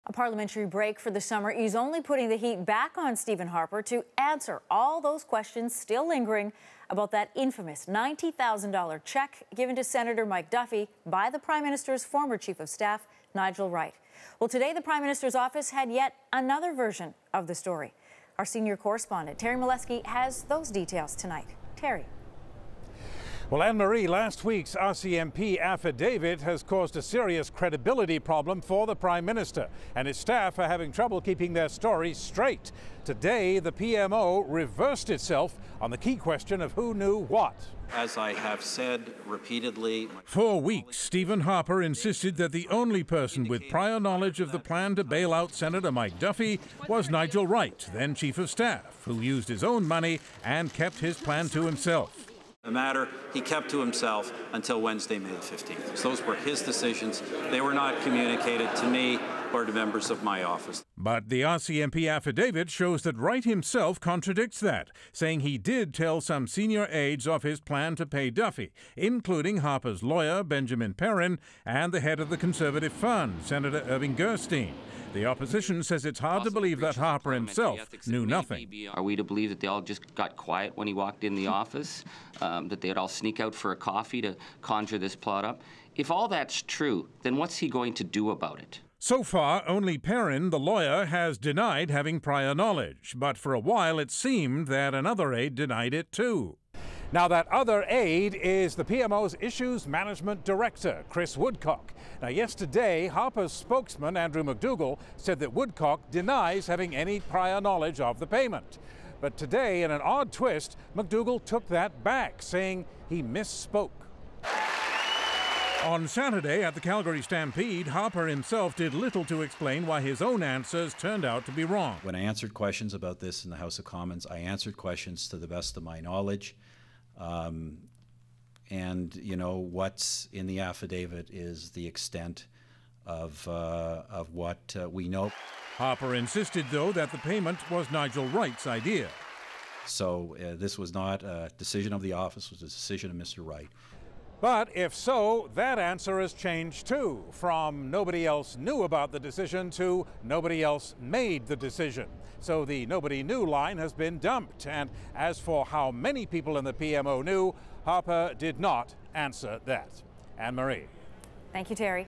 A parliamentary break for the summer is only putting the heat back on Stephen Harper to answer all those questions still lingering about that infamous $90,000 check given to Senator Mike Duffy by the Prime Minister's former Chief of Staff, Nigel Wright. Well, today the Prime Minister's office had yet another version of the story. Our senior correspondent, Terry Milewski, has those details tonight. Terry. Well, Anne-Marie, last week's RCMP affidavit has caused a serious credibility problem for the Prime Minister, and his staff are having trouble keeping their story straight. Today, the PMO reversed itself on the key question of who knew what. As I have said repeatedly... For weeks, Stephen Harper insisted that the only person with prior knowledge of the plan to bail out Senator Mike Duffy was Nigel Wright, then Chief of Staff, who used his own money and kept his plan to himself. The matter he kept to himself until Wednesday, May the 15th. So those were his decisions. They were not communicated to me or to members of my office. But the RCMP affidavit shows that Wright himself contradicts that, saying he did tell some senior aides of his plan to pay Duffy, including Harper's lawyer, Benjamin Perrin, and the head of the Conservative Fund, Senator Irving Gerstein. The opposition says it's hard to believe that Harper himself knew nothing. Are we to believe that they all just got quiet when he walked in the office? That they'd all sneak out for a coffee to conjure this plot up? If all that's true, then what's he going to do about it? So far, only Perrin, the lawyer, has denied having prior knowledge. But for a while, it seemed that another aide denied it too. Now, that other aide is the PMO's Issues Management Director, Chris Woodcock. Now, yesterday, Harper's spokesman, Andrew McDougall, said that Woodcock denies having any prior knowledge of the payment. But today, in an odd twist, McDougall took that back, saying he misspoke. On Saturday at the Calgary Stampede, Harper himself did little to explain why his own answers turned out to be wrong. When I answered questions about this in the House of Commons, I answered questions to the best of my knowledge. And, you know, what's in the affidavit is the extent of what we know. Harper insisted, though, that the payment was Nigel Wright's idea. So this was not a decision of the office, it was a decision of Mr. Wright. But if so, that answer has changed too, from nobody else knew about the decision to nobody else made the decision. So the nobody knew line has been dumped. And as for how many people in the PMO knew, Harper did not answer that. Anne-Marie. Thank you, Terry.